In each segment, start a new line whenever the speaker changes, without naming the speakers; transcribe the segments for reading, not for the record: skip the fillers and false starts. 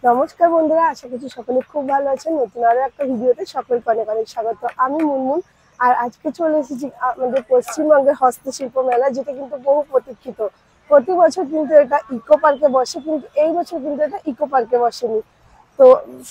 নমস্কার বন্ধুরা, আশা করছি সকলে খুব ভালো আছেন। নতুন আরো একটা ভিডিওতে সকলকে অনেক অনেক স্বাগত। আমি মুনমুন, আর আজকে চলে এসেছি আমাদের পশ্চিমবঙ্গের হস্তশিল্প মেলা, যেটা কিন্তু বহু প্রতীক্ষিত। প্রতি বছর কিন্তু এটা ইকো পার্কে বসে, কিন্তু এই বছর কিন্তু এটা ইকো পার্কে বসেনি। তো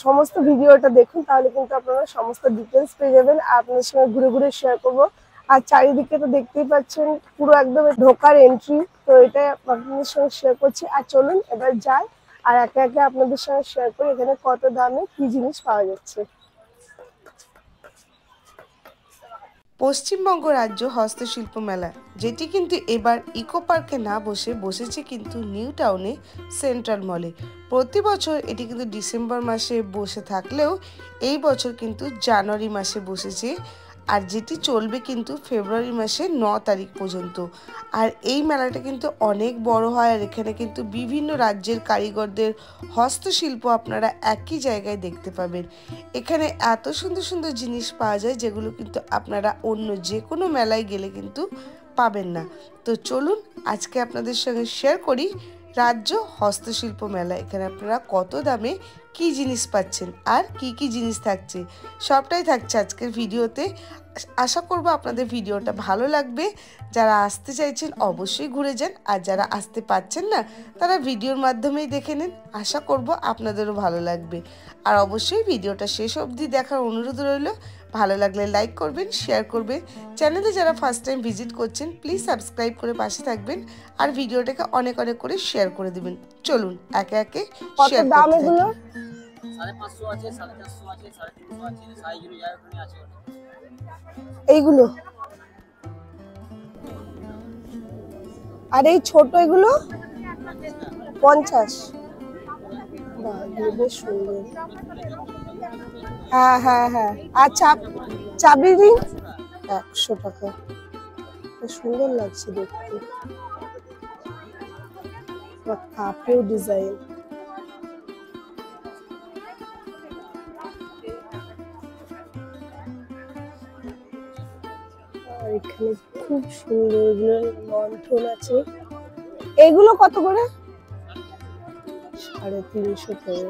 সমস্ত ভিডিওটা দেখুন, তাহলে কিন্তু আপনারা সমস্ত ডিটেলস পেয়ে যাবেন। আর আপনাদের সঙ্গে ঘুরে ঘুরে শেয়ার করবো। আর চারিদিকে তো দেখতেই পাচ্ছেন, পুরো একদম ঢোকার এন্ট্রি। তো এটা আপনাদের সঙ্গে শেয়ার করছি। আর চলুন এবার যাই, আর একে একে আপনাদের সঙ্গে শেয়ার করি এখানে কত দামে কি জিনিস পাওয়া যাচ্ছে।
পশ্চিমবঙ্গ রাজ্য হস্তশিল্প মেলা, যেটি কিন্তু এবার ইকো পার্কে না বসেছে কিন্তু নিউ টাউনে সেন্ট্রাল মলে। প্রতি বছর এটি কিন্তু ডিসেম্বর মাসে বসে থাকলেও এই বছর কিন্তু জানুয়ারি মাসে বসেছে, আর যেটি চলবে কিন্তু ফেব্রুয়ারি মাসের 9 তারিখ পর্যন্ত। আর এই মেলাটা কিন্তু অনেক বড় হয়, আর এখানে কিন্তু বিভিন্ন রাজ্যের কারিগরদের হস্তশিল্প আপনারা একই জায়গায় দেখতে পাবেন। এখানে এত সুন্দর সুন্দর জিনিস পাওয়া যায়, যেগুলো কিন্তু আপনারা অন্য যে কোনো মেলায় গেলে কিন্তু পাবেন না। তো চলুন আজকে আপনাদের সঙ্গে শেয়ার করি রাজ্য হস্তশিল্প মেলা। এখানে আপনারা কত দামে কি জিনিস পাচ্ছেন আর কি কি জিনিস থাকছে, সবটাই থাকছে আজকের ভিডিওতে। আশা করব আপনাদের ভিডিওটা ভালো লাগবে। যারা আসতে চাইছেন অবশ্যই ঘুরে যান, আর যারা আসতে পারছেন না তারা ভিডিওর মাধ্যমেই দেখে নিন। আশা করব আপনাদেরও ভালো লাগবে। আর অবশ্যই ভিডিওটা শেষ অবধি দেখার অনুরোধ রইল। ভালো লাগলে লাইক করবেন, শেয়ার করবেন। চ্যানেলে যারা ফার্স্ট টাইম ভিজিট করছেন প্লিজ সাবস্ক্রাইব করে পাশে থাকবেন, আর ভিডিওটাকে অনেক অনেক করে শেয়ার করে দেবেন। চলুন একে একে শেয়ার করতে থাকি।
550 আছে, 450 আছে, 350 আছে, সাইজ অনুযায়ী আছে।
এইগুলো আর এই ছোট এগুলো 50। বাহ, এগুলো বেশ সুন্দর। হ্যাঁ হ্যাঁ হ্যাঁ। আচ্ছা, চাবি রিং 100 টাকা। বেশ সুন্দর লাগছে দেখতে। কাপেও ডিজাইন। আর এখানে খুব সুন্দর লণ্ঠন আছে। এগুলো কত করে? 350 করে।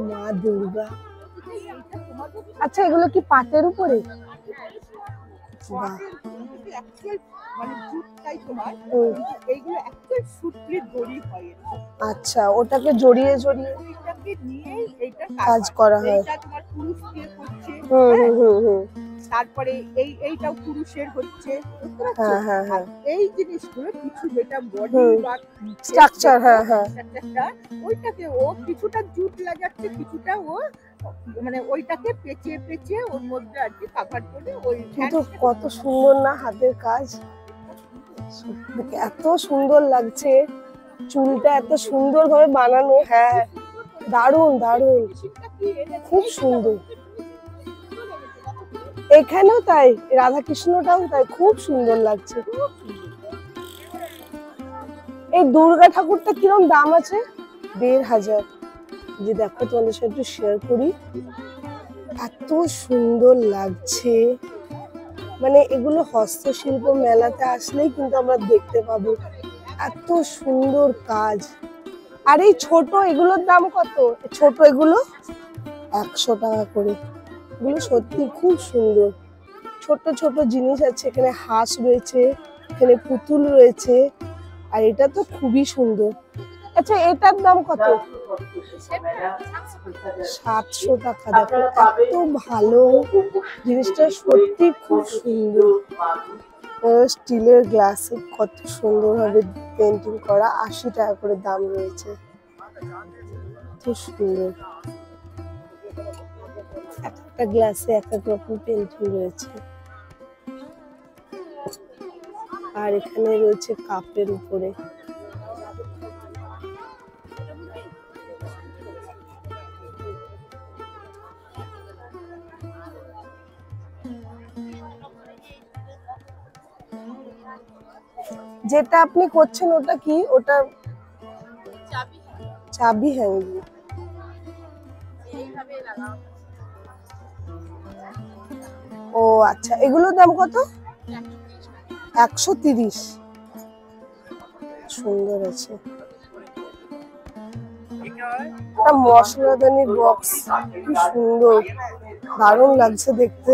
মা দুর্গা। আচ্ছা, এগুলো কি পাটের উপরে? আচ্ছা, ওটাকে জড়িয়ে জড়িয়ে কাজ করা হয়।
তারপরে এইটাও পুরুষের হচ্ছে।
হ্যাঁ হ্যাঁ হ্যাঁ।
এই জিনিসগুলো কিছু যেটা বডি বা
স্ট্রাকচার, হ্যাঁ হ্যাঁ,
ওইটাকে ও কিছুটা জুট লাগাচ্ছে, কিছুটা ও মানে ওইটাকে পেঁচিয়ে পেঁচিয়ে ওর মধ্যে আর কি কভার করে। ওই
কিন্তু কত সুন্দর না হাতের কাজ, এত সুন্দর লাগছে। চুলটা এত সুন্দর ভাবে বানানো। হ্যাঁ, দারুণ দারুণ, খুব সুন্দর। এখানেও তাই, রাধাকৃষ্ণটাও তাই, খুব সুন্দর লাগছে। এই দুর্গা ঠাকুরটা কিরকম দাম আছে? 1500। যে দেখো, তোমাদের সাথে একটু শেয়ার করি। এত সুন্দর লাগছে, মানে এগুলো হস্তশিল্প মেলাতে আসলেই কিন্তু আমরা দেখতে পাবো। এত সুন্দর কাজ। আর এই ছোট এগুলোর দাম কত? ছোট এগুলো 100 টাকা করে। এগুলো সত্যি খুব সুন্দর। ছোট ছোট জিনিস আছে, এখানে হাঁস রয়েছে, এখানে পুতুল রয়েছে, আর এটা তো খুবই সুন্দর। আচ্ছা, এটার দাম কত? 700 টাকা। দেখো এত ভালো জিনিসটা, সত্যি খুব সুন্দর। স্টিলের গ্লাসে কত সুন্দরভাবে পেন্টিং করা, 80 টাকা করে দাম রয়েছে। খুব সুন্দর, একটা গ্লাসে এক এক রকম পেন্টিং রয়েছে। আর এখানে রয়েছে কাপের উপরে। যেটা আপনি করছেন ওটা কি? ওটা চাবি হ্যাঙ্গিং। ও আচ্ছা, এগুলোর দাম কত? 130। সুন্দর আছে। একটা মশলাদানির বক্স, কি সুন্দর, দারুণ লাগছে দেখতে।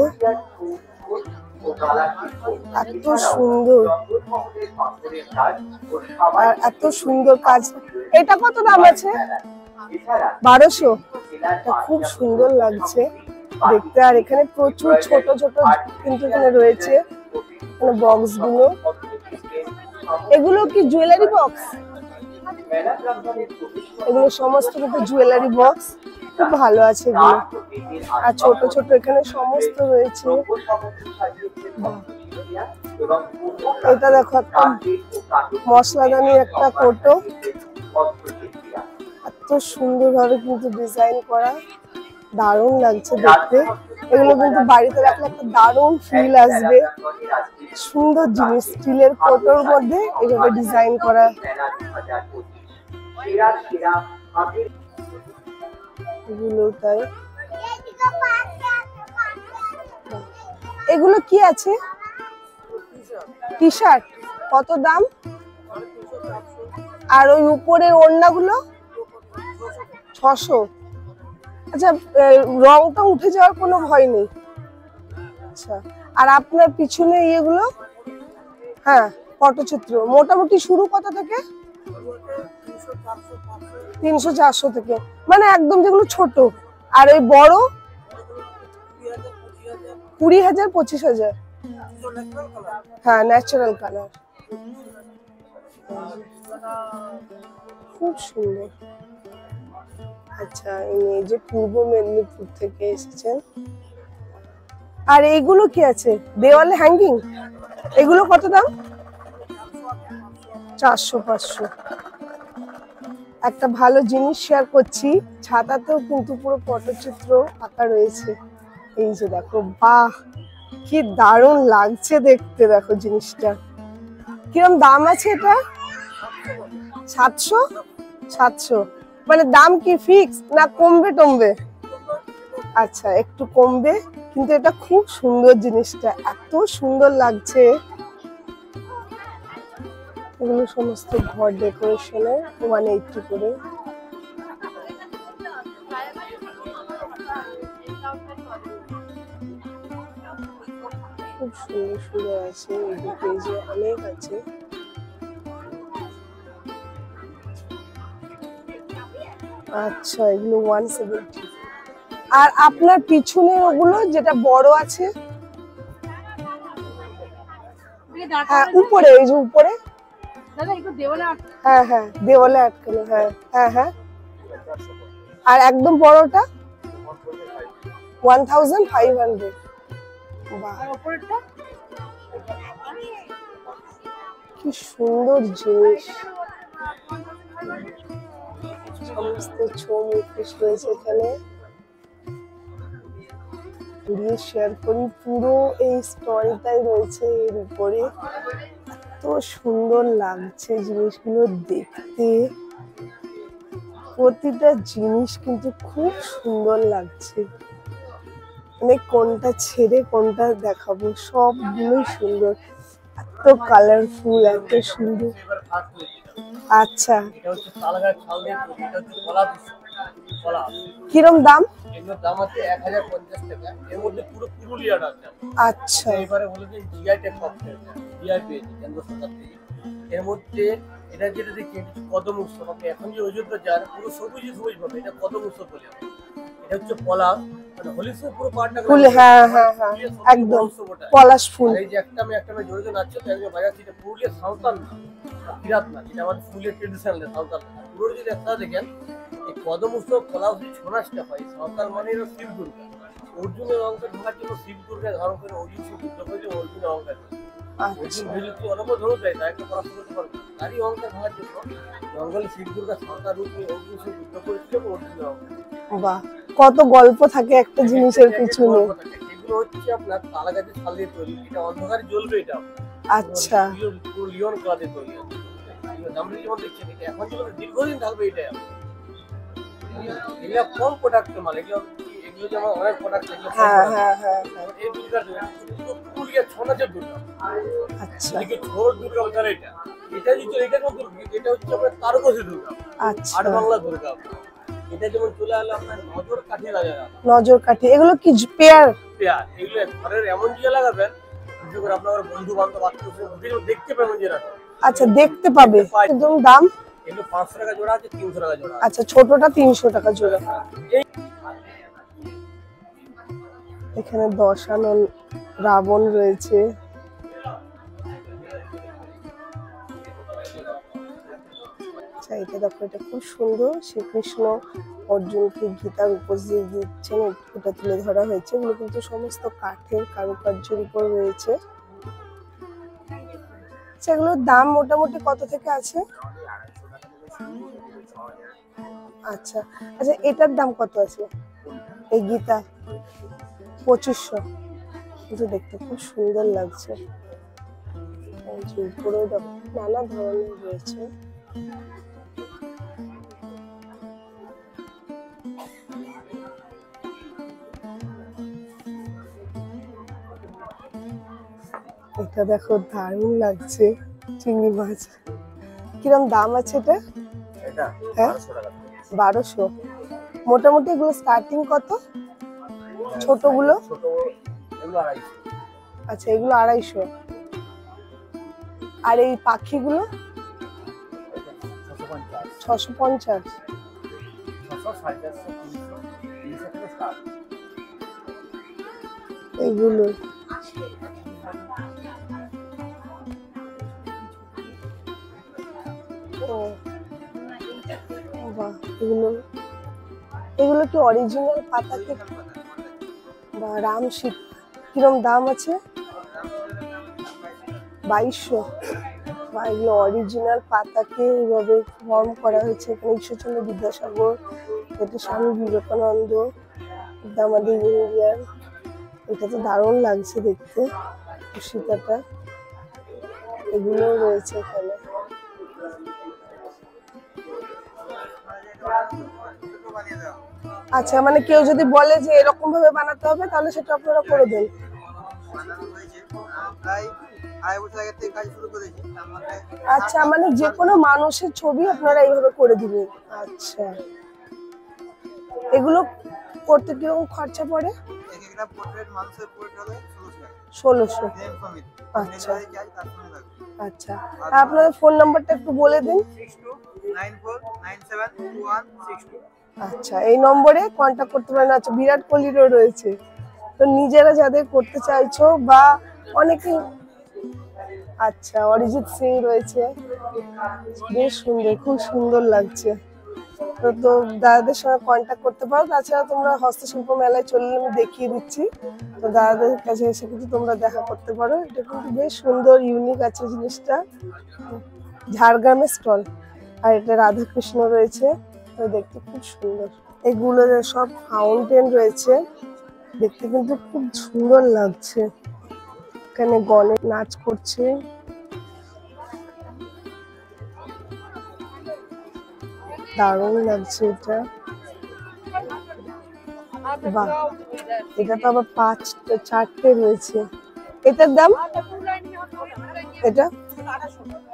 এত সুন্দর আর এত সুন্দর কাজ। এটা কত দাম আছে? 1200। এটা খুব সুন্দর লাগছে দেখতে। আর এখানে প্রচুর ছোট ছোট কিন্তু এখানে রয়েছে এখানে বক্স গুলো। এগুলো কি জুয়েলারি বক্স? এগুলো সমস্ত কিন্তু জুয়েলারি বক্স, খুব ভালো আছে এগুলো। আর ছোট ছোট এখানে সমস্ত রয়েছে। এটা দেখো, একটা মশলাদানির একটা কৌটো, এত সুন্দর ভাবে কিন্তু ডিজাইন করা, দারুণ লাগছে দেখতে। এগুলো কিন্তু বাড়িতে রাখলে একটা দারুণ ফিল আসবে। সুন্দর জিনিস, স্টিলের কৌটোর মধ্যে এভাবে ডিজাইন করা। এগুলো তাই। এগুলো কি আছে? টি শার্ট, কত দাম? আর ওই উপরের ওড়নাগুলো 600। আচ্ছা, রংটা উঠে যাওয়ার কোনো ভয় নেই? আচ্ছা, আর আপনার পিছনে ইয়েগুলো? হ্যাঁ, পটচিত্র মোটামুটি শুরু কত থেকে? 300-400 থেকে, মানে একদম যেগুলো ছোট। আর ওই বড় 20,000-25,000। হ্যাঁ, ন্যাচারাল কালার, খুব সুন্দর। আচ্ছা, এই যে পূর্ব মেদিনীপুর থেকে এসেছেন। আর এইগুলো কি আছে? দেওয়ালে হ্যাঙ্গিং। এগুলো কত দাম? 400-500। একটা ভালো জিনিস শেয়ার করছি, ছাতাতেও কিন্তু পুরো পটচিত্র আঁকা রয়েছে। এই যে দেখো, বাহ কি দারুণ লাগছে দেখতে। দেখো জিনিসটা কিরম দাম আছে এটা? 700। মানে দাম কি ফিক্স না কমবে টমবে? আচ্ছা, একটু কমবে, কিন্তু এটা খুব সুন্দর, জিনিসটা এত সুন্দর লাগছে। এগুলো সমস্ত ঘর ডেকোরেশনে 180 করে। খুব সুন্দর সুন্দর আছে, এই পেজে অনেক আছে। আচ্ছা, এগুলো 170। আর আপনার পিছনে ওগুলো যেটা বড় আছে? হ্যাঁ, উপরে, এই যে উপরে। হ্যাঁ হ্যাঁ, দেওয়ালে আটকানো। হ্যাঁ হ্যাঁ হ্যাঁ। আর একদম বড়টা 1500। কি সুন্দর জিনিস, সমস্ত ছবি রয়েছে এখানে। দিয়ে শেয়ার করি, পুরো এই স্টলটাই রয়েছে এর উপরে। এত সুন্দর লাগছে জিনিসগুলো দেখতে, প্রতিটা জিনিস কিন্তু খুব সুন্দর লাগছে। মানে কোনটা ছেড়ে কোনটা দেখাবো, সবগুলোই সুন্দর, এত কালারফুল, এত সুন্দর। আচ্ছা, কিরম দাম?
দাম আছে 1050 টাকা। এর মধ্যে পুরো পুরুলিয়াটা আছে।
আচ্ছা,
এবারে বলে যে জিআই ট্যাগ সফটওয়্যার, জিআই পেয়েছে কেন্দ্র সরকার থেকে। এর মধ্যে এটা যেটা দেখি কদম উৎসব, আপনি এখন যে অযোধ্যা যান পুরো সবুজ সবুজ পাবে, এটা কদম উৎসব বলে। এটা হচ্ছে পলাশ, মানে হলি সময় পুরো পাটটা
ফুল, হ্যাঁ হ্যাঁ হ্যাঁ একদম পলাশ ফুল।
এই যে একটা মেয়ে জোরে নাচছে, তো একজন বাজাচ্ছে, এটা পুরুলিয়া সাঁওতাল না, বিরাট না, এটা আমাদের ফুলের ট্রেডিশনাল সাঁওতাল। পুরো যদি একটা দেখেন এই পদম উৎসব পলাশ ছৌ নাচটা হয়, সাঁওতাল মানে হলো শিব দুর্গা। অর্জুনের অহংকার ভাঙার জন্য শিব দুর্গা ধারণ করে অর্জুন সে যুদ্ধ করেছে, অর্জুনের অহংকার। অর্জুন যদি অনবর ধরো দেয় তাকে পরাস্ত করতে পারবে, তারই অহংকার ভাঙার জন্য জঙ্গলে শিব দুর্গা সাঁওতাল রূপ নিয়ে অর্জুন সে যুদ্ধ করেছিল, অর্জুনের অহংকার।
বাহ, কত গল্প থাকে একটা জিনিসের পিছনে।
এগুলো হচ্ছে আপনার তালা গাছের ছাল দিয়ে তৈরি, এটা অন্ধকারে জ্বলবে, এটা
আচ্ছা
লিওন ক্লথে তৈরি। আমরা যেমন দেখছেন এটা এখন যেমন দীর্ঘদিন থাকবে, এটা এগুলো কম প্রোডাক্ট মাল, এগুলো যেমন অনেক প্রোডাক্ট,
হ্যাঁ হ্যাঁ হ্যাঁ হ্যাঁ।
এই দুর্গা পুরুলিয়া ছৌ নাচের দুর্গা।
আচ্ছা
এদিকে ছোট দুর্গা বলতে এটা এটা যদি এটা কোন দুর্গা, এটা হচ্ছে আপনার তারকসী দুর্গা,
আচ্ছা
আট বাংলা দুর্গা। এটা যেমন চলে এলো আপনার নজর কাঠি লাগানো,
নজর কাঠি, এগুলো কি পেয়ার?
পেয়ার। এগুলো ঘরের এমন জিনিস লাগাবেন, বিশেষ করে আপনার বন্ধু বান্ধব আত্মীয় দেখতে পাবেন যে রাখা।
আচ্ছা দেখতে পাবে। একদম দাম?
এগুলো 500 টাকা জোড়া আছে, 300 টাকা জোড়া।
আচ্ছা ছোটটা 300 টাকা জোড়া। এখানে দশানন রাবণ রয়েছে। আচ্ছা এটা দেখো, এটা খুব সুন্দর, শ্রীকৃষ্ণ অর্জুনকে গীতার উপদেশ দিচ্ছেন, এটা তুলে ধরা হয়েছে। এগুলো কিন্তু সমস্ত কাঠের কারুকার্যের উপর রয়েছে। সেগুলোর দাম মোটামুটি কত থেকে আছে? আচ্ছা আচ্ছা, এটার দাম কত আছে? এই গীতা 2500। কিন্তু দেখতে খুব সুন্দর লাগছে। উপরেও নানা ধরনের রয়েছে। এটা দেখো দারুণ লাগছে, চিংড়ি মাছ। কিরম দাম আছে এটা?
এটা
হ্যাঁ
1200 টাকা।
1200। মোটামুটি এগুলো স্টার্টিং কত? ছোটগুলো?
ছোট এগুলো 250।
আচ্ছা এগুলো 250। আর এই পাখিগুলো? 650।
650, 300
এগুলো ও বাহ, এগুলো কি অরিজিনাল পাতা? কি বা রাম সীতা? কিরম দাম আছে? 2200। বা এগুলো অরিজিনাল পাতাকে এইভাবে ফর্ম করা হয়েছে। এখানে ঈশ্বরচন্দ্র বিদ্যাসাগর, এটা স্বামী বিবেকানন্দ, এটা আমাদের ইন্ডিয়ান। এটা তো দারুণ লাগছে দেখতে, সীতাটা। এগুলো রয়েছে এখানে। আচ্ছা মানে কেউ যদি বলে যে এরকম ভাবে বানাতে হবে, তাহলে সেটা আপনারা করে দেন? আচ্ছা মানে যে কোনো মানুষের ছবি আপনারা এইভাবে করে দিবেন? আচ্ছা এগুলো করতে কিরকম খরচা পড়ে? 1600। আচ্ছা আচ্ছা, আপনাদের ফোন নাম্বারটা একটু বলে দিন।
6294972162।
আচ্ছা এই নম্বরে কন্ট্যাক্ট করতে পারেন। আচ্ছা বিরাট কোহলিরও রয়েছে। তো নিজেরা যাদের করতে চাইছো বা অনেকে, আচ্ছা অরিজিৎ সিং রয়েছে, বেশ সুন্দর, খুব সুন্দর লাগছে। তো দাদাদের সঙ্গে কন্ট্যাক্ট করতে পারো। তাছাড়া তোমরা হস্তশিল্প মেলায় চললে আমি দেখিয়ে দিচ্ছি, তো দাদাদের কাছে এসে কিন্তু তোমরা দেখা করতে পারো। এটা কিন্তু বেশ সুন্দর, ইউনিক আছে জিনিসটা। ঝাড়গ্রামের স্টল। আর এটা রাধাকৃষ্ণ রয়েছে, তো দেখতে খুব সুন্দর। এগুলো সব ফাউন্টেন রয়েছে, দেখতে কিন্তু খুব সুন্দর লাগছে। এখানে গণেশ নাচ করছে। দারুণ লাগছে এটা। বাহ, এটা তো আবার 4টে রয়েছে। এটার দাম? এটা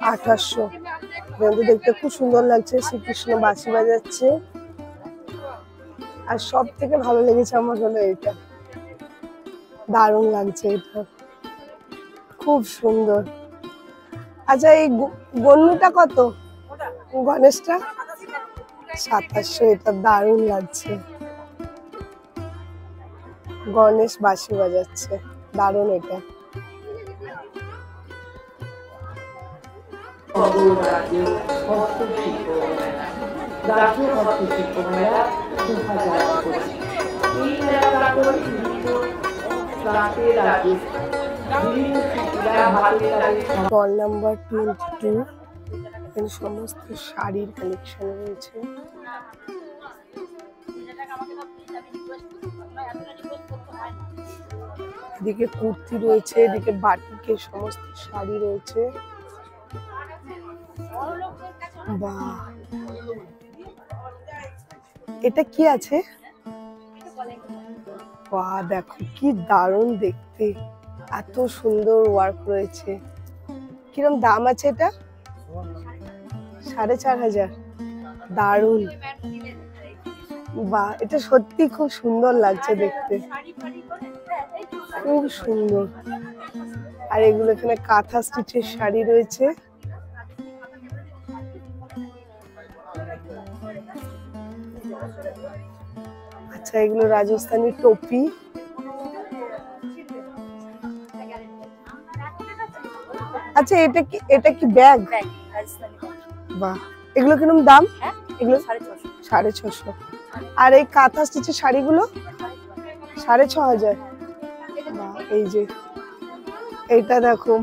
2800। কিন্তু দেখতে খুব সুন্দর লাগছে। শ্রীকৃষ্ণ বাঁশি বাজাচ্ছে। আর সব থেকে ভালো লেগেছে আমার হলো এটা, দারুণ লাগছে এটা, খুব সুন্দর। আচ্ছা এই গন্নুটা কত? গণেশটা 2700। এটা দারুণ লাগছে। গণেশ বাঁশি বাজাচ্ছে, দারুণ এটা। স্টল নাম্বার 22, এখানে সমস্ত শাড়ির কালেকশন রয়েছে। এদিকে কুর্তি রয়েছে, এদিকে বাটিকের সমস্ত শাড়ি রয়েছে। বাহ, এটা কি আছে? বাহ, দেখো কি দারুণ দেখতে, এত সুন্দর ওয়ার্ক রয়েছে। কিরম দাম আছে এটা? 4,500। দারুণ। বাহ, এটা সত্যি খুব সুন্দর লাগছে দেখতে, খুব সুন্দর। আর এগুলো এখানে কাঁথা স্টিচের শাড়ি রয়েছে। আচ্ছা, এগুলো রাজস্থানী টপি। আচ্ছা, এটা কি ব্যাগ? বাহ, এগুলো কিরকম দাম? এগুলো 650। আর এই কাঁথা স্টিচের শাড়িগুলো 6,500। বাহ, এই যে এইটা দেখো,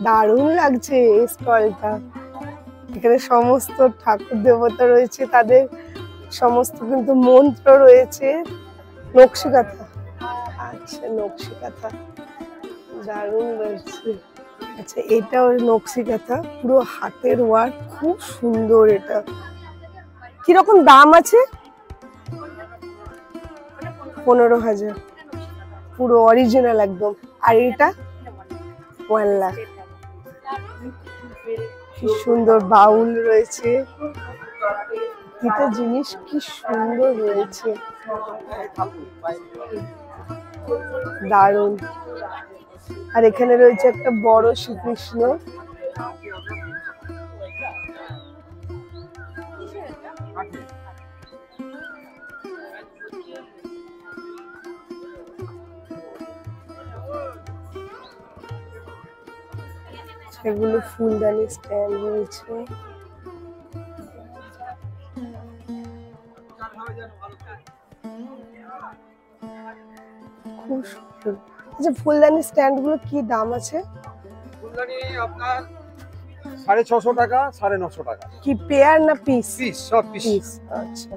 দারুণ লাগছে এই স্টলটা। এখানে সমস্ত ঠাকুর দেবতা রয়েছে, তাদের সমস্ত কিন্তু মন্ত্র রয়েছে। নকশি কাঁথা, আচ্ছা নকশি কাঁথা, দারুণ লাগছে। আচ্ছা, এটা ওর নকশি কাঁথা, পুরো হাতের ওয়ার্ক, খুব সুন্দর। এটা কিরকম দাম আছে? 15,000, পুরো অরিজিনাল একদম। আর এটা 1 লাখ। কি সুন্দর বাউল রয়েছে, এটা জিনিস কি সুন্দর রয়েছে, দারুণ। আর এখানে রয়েছে একটা বড় শ্রীকৃষ্ণ। সেগুলো ফুলদানি স্ট্যান্ড রয়েছে। খুব সুন্দর। আচ্ছা, ফুলদানি স্ট্যান্ড গুলো কি দাম আছে?
ফুলদানি আপনার 650 টাকা, 950 টাকা।
কি পেয়ার না পিস?
পিস, সব পিস।
আচ্ছা,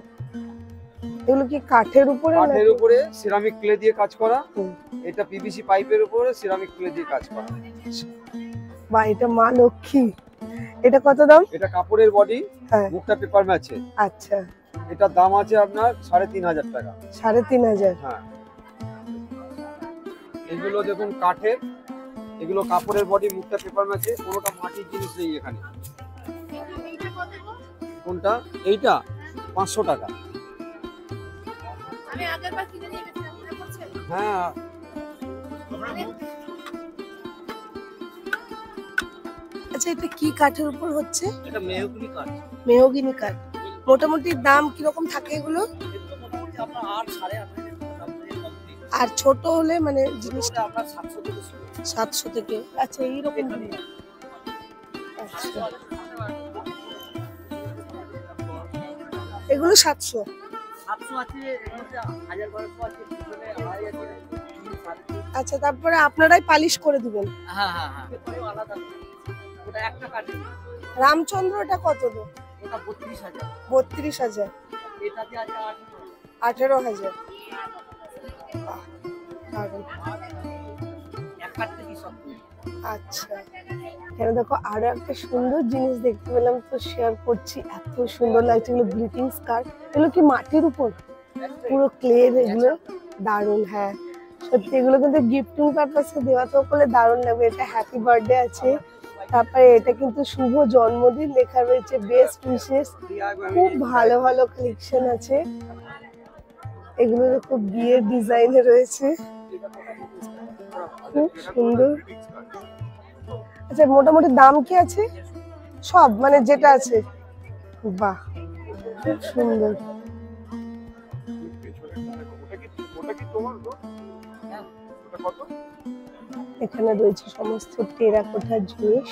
এগুলো কি কাঠের উপরে?
কাঠের উপরে সিরামিক ক্লে দিয়ে কাজ করা।
হুম।
এটা পিভিসি পাইপের উপরে সিরামিক ক্লে দিয়ে কাজ করা।
বা এটা মা লক্ষ্মী। এটা কত দাম?
এটা কাপড়ের বডি,
হ্যাঁ।
মুখটা পেপার ম্যাচে।
আচ্ছা,
এটার দাম আছে আপনার 3,500 টাকা।
3,500।
হ্যাঁ, এগুলো দেখুন কাঠের, এগুলো কাপড়ের বডি, মুখটা পেপার ম্যাচে, কোনোটা মাটির জিনিস নেই এখানে। কোনটা? এইটা 500 টাকা। হ্যাঁ,
আচ্ছা, এটা কি কাঠের উপর হচ্ছে?
এটা মেহগনি কাঠ।
মেহগিনি কাঠ। মোটামুটি দাম কিরকম থাকে এগুলো?
এগুলো মোটামুটি আপনার 8, 8.5
আর ছোট হলে মানে জিনিসটা
আপনার 700 থেকে শুরু।
700 থেকে। আচ্ছা, এইরকম। আচ্ছা, এগুলো 700।
700 আছে, এর মধ্যে 1000-1200 আছে, পিছনে 2,500 আছে।
আচ্ছা, তারপরে আপনারাই পালিশ করে দিবেন?
হ্যাঁ হ্যাঁ হ্যাঁ, এরপরেও আলাদা। ওটা একটা কাঠে।
রামচন্দ্রটা কত?
ওটা 32,000।
32,000।
এটাতে আছে
18,000। বাহ, দারুণ।
এক কাঠ থেকে সব।
আচ্ছা, এখানে দেখো আরো একটা সুন্দর জিনিস দেখতে পেলাম, তো শেয়ার করছি। এত সুন্দর লাগছে, এগুলো গ্রিটিংস কার্ড। এগুলো কি মাটির উপর? পুরো ক্লে এগুলো, দারুণ। হ্যাঁ, সত্যি এগুলো কিন্তু গিফটিং পারপাসে দেওয়া তো করলে দারুণ লাগবে। এটা হ্যাপি বার্থডে আছে, তারপরে এটা কিন্তু শুভ জন্মদিন লেখা রয়েছে, বেস্ট উইশেস। খুব ভালো ভালো কালেকশন আছে। এগুলো খুব বিয়ের ডিজাইনে রয়েছে, খুব সুন্দর। আচ্ছা, মোটামুটি দাম কি আছে সব, মানে যেটা আছে? বাহ, খুব সুন্দর।
কত?
এখানে রয়েছে সমস্ত টেরাকোটার জিনিস।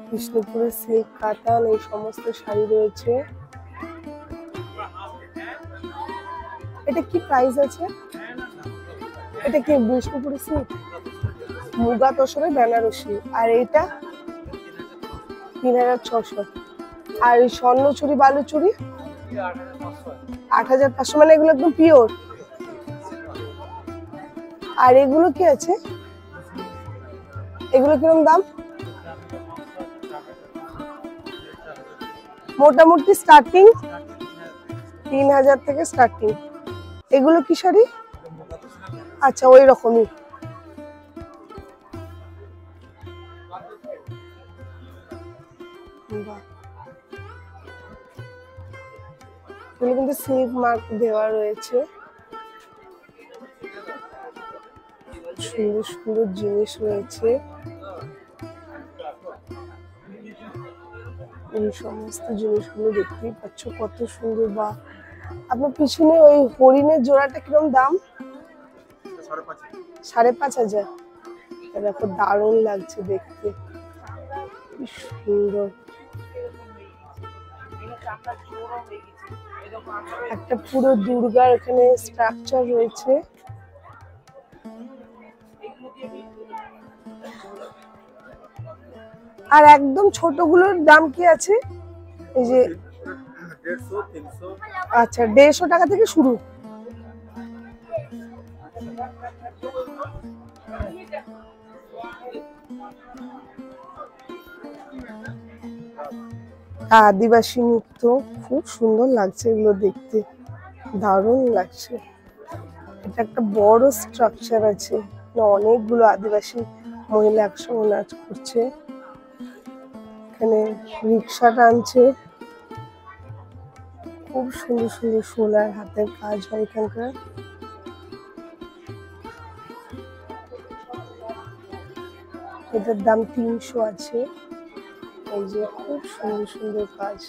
বিষ্ণুপুরের সিল্ক কাতান এই সমস্ত শাড়ি রয়েছে। এটা কি প্রাইস আছে? এটা কি বিষ্ণুপুরের সিল্ক? মুগা তসরে বেনারসি। আর এইটা 3600। আর এই স্বর্ণচুরি বালুচুরি 8500, মানে এগুলো একদম পিওর। আর এগুলো কি আছে? এগুলো কিরকম দাম? মোটামুটি স্টার্টিং 3000 থেকে স্টার্টিং। এগুলো কি শাড়ি? আচ্ছা, ওই রকমই। এগুলো কিন্তু সিল্ক মার্ক দেওয়া রয়েছে। সুন্দর সুন্দর জিনিস রয়েছে। এই সমস্ত জিনিসগুলো দেখতেই পাচ্ছ কত সুন্দর। বা আপনার পিছনে ওই হরিণের জোড়াটা কিরকম দাম? 5500। দেখো দারুণ লাগছে দেখতে, কি সুন্দর। একটা পুরো দুর্গার এখানে স্ট্রাকচার রয়েছে। আর একদম ছোটগুলোর দাম কি আছে? এই যে
150, 300।
আচ্ছা, 150 টাকা থেকে শুরু। আদিবাসী নৃত্য খুব সুন্দর লাগছে, এগুলো দেখতে দারুণ লাগছে। এটা একটা বড় স্ট্রাকচার আছে, অনেকগুলো আদিবাসী মহিলা একসঙ্গে নাচ করছে। এখানে রিক্সা টানছে। খুব সুন্দর সুন্দর সোলার হাতের কাজ হয় এখানকার। এটার দাম 300 আছে। এই যে খুব সুন্দর সুন্দর কাজ।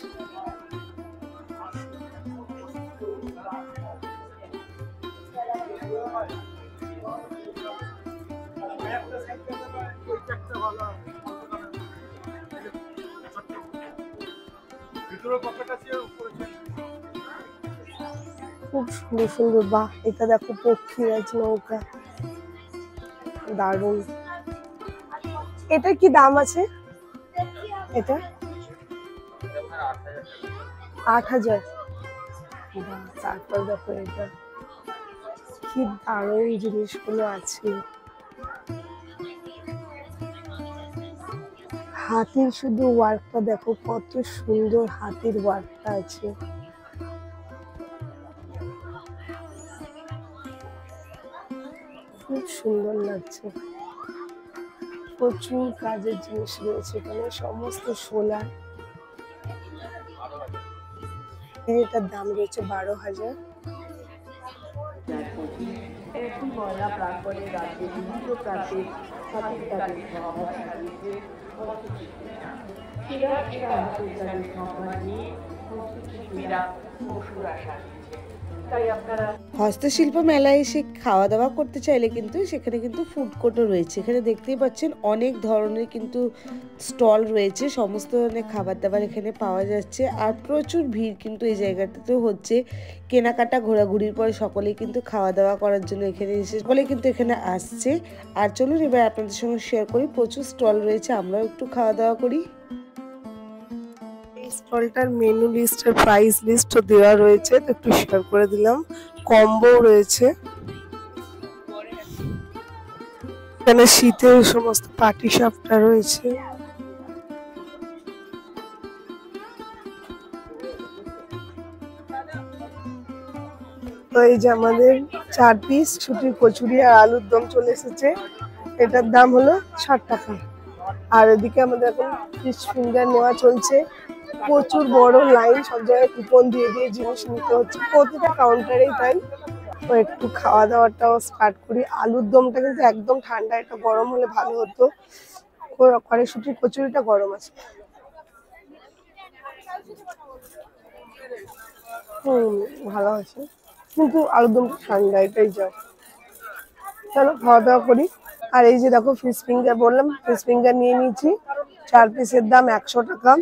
খুব সুন্দর সুন্দর। বাহ, এটা দেখো পক্ষীরাজ নৌকা, দারুণ। এটা কি দাম আছে? এটা 8000। তারপর দেখো এটা কি দারুণ জিনিসগুলো আছে। হাতির শুধু ওয়ার্কটা দেখো, কত সুন্দর হাতির ওয়ার্কটা আছে। খুব সুন্দর লাগছে। প্রচুর কাজের জিনিস রয়েছে এখানে, সমস্ত সোলার। এটার দাম রয়েছে 12000।
হস্তশিল্প মেলায় এসে খাওয়া দাওয়া করতে চাইলে কিন্তু সেখানে কিন্তু ফুড কোর্টও রয়েছে। এখানে দেখতেই পাচ্ছেন অনেক ধরনের কিন্তু স্টল রয়েছে, সমস্ত ধরনের খাবার দাবার এখানে পাওয়া যাচ্ছে। আর প্রচুর ভিড় কিন্তু এই জায়গাটাতেও হচ্ছে। কেনাকাটা ঘোরাঘুরির পরে সকলেই কিন্তু খাওয়া দাওয়া করার জন্য এখানে এসে সকলেই কিন্তু এখানে আসছে। আর চলুন এবার আপনাদের সঙ্গে শেয়ার করি, প্রচুর স্টল রয়েছে, আমরাও একটু খাওয়া দাওয়া করি।
স্টলটার মেনু লিস্ট আর প্রাইস লিস্টও দেওয়া রয়েছে, তো একটু শেয়ার করে দিলাম। কম্বো রয়েছে এখানে, শীতের সমস্ত পাটি সাপটা রয়েছে। তো এই যে আমাদের 4 পিস ছুটির কচুরি আর আলুর দম চলে এসেছে। এটার দাম হলো 60 টাকা। আর এদিকে আমাদের এখন ফিশ ফিঙ্গার নেওয়া চলছে। প্রচুর বড় লাইন, সব জায়গায় কুপন দিয়ে দিয়ে জিনিস নিতে হচ্ছে, প্রতিটা কাউন্টারেই তাই। ও একটু খাওয়া দাওয়াটাও স্টার্ট করি। আলুর দমটা কিন্তু একদম ঠান্ডা, এটা গরম হলে ভালো হতো। কড়াইশুটির কচুরিটা গরম আছে। ভালো আছে, কিন্তু আলুর দমটা ঠান্ডা, এটাই যা। চলো খাওয়া দাওয়া করি। আর এই যে দেখো ফিশ ফিঙ্গার বললাম, ফিশ ফিঙ্গার নিয়ে নিয়েছি, 4 পিসের দাম 100 টাকা।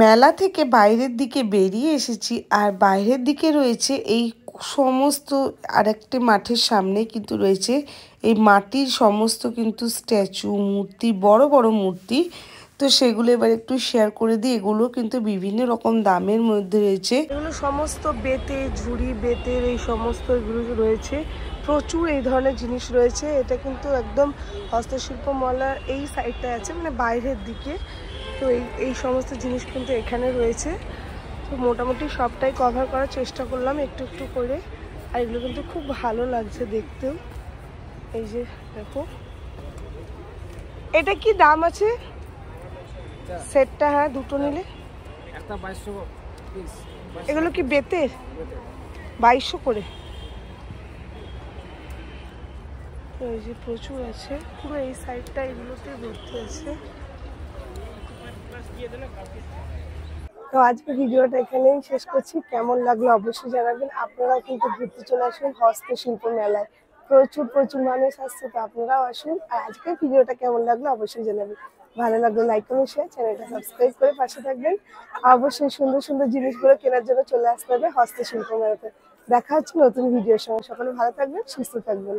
মেলা থেকে বাইরের দিকে বেরিয়ে এসেছি, আর বাইরের দিকে রয়েছে এই সমস্ত আরেকটি মাঠের সামনে কিন্তু রয়েছে এই মাটির সমস্ত কিন্তু স্ট্যাচু, মূর্তি, বড় বড় মূর্তি। তো সেগুলো এবার একটু শেয়ার করে দিই। এগুলো কিন্তু বিভিন্ন রকম দামের মধ্যে রয়েছে।
এগুলো সমস্ত বেতে, ঝুড়ি বেতের এই সমস্ত এগুলো রয়েছে, প্রচুর এই ধরনের জিনিস রয়েছে। এটা কিন্তু একদম হস্তশিল্প মলার এই সাইডটায় আছে, মানে বাইরের দিকে। তো এই সমস্ত জিনিস কিন্তু এখানে রয়েছে। তো মোটামুটি সবটাই কভার করার চেষ্টা করলাম একটু একটু করে। আর এগুলো কিন্তু খুব ভালো লাগছে দেখতেও। এই যে দেখো, এটা কি দাম আছে সেটটা? হ্যাঁ, দুটো নিলে।
একটা 2200 পিস।
এগুলো কি বেতের? 2200 করে। তো এই যে প্রচুর আছে, পুরো এই সাইডটা এগুলোতে ভর্তি আছে। তো আজকে ভিডিওটা এখানেই শেষ করছি। কেমন লাগলো অবশ্যই জানাবেন। আপনারাও কিন্তু ঘুরতে চলে আসুন হস্তশিল্প মেলায়, প্রচুর প্রচুর মানুষ আসছে, তো আপনারাও আসুন। আর আজকের ভিডিওটা কেমন লাগলো অবশ্যই জানাবেন। ভালো লাগলো লাইক করুন, শেয়ার, চ্যানেলটা সাবস্ক্রাইব করে পাশে থাকবেন। অবশ্যই সুন্দর সুন্দর জিনিসগুলো কেনার জন্য চলে আসতে হবে হস্তশিল্প মেলাতে। দেখা হচ্ছে নতুন ভিডিওর সঙ্গে। সকলে ভালো থাকবেন, সুস্থ থাকবেন।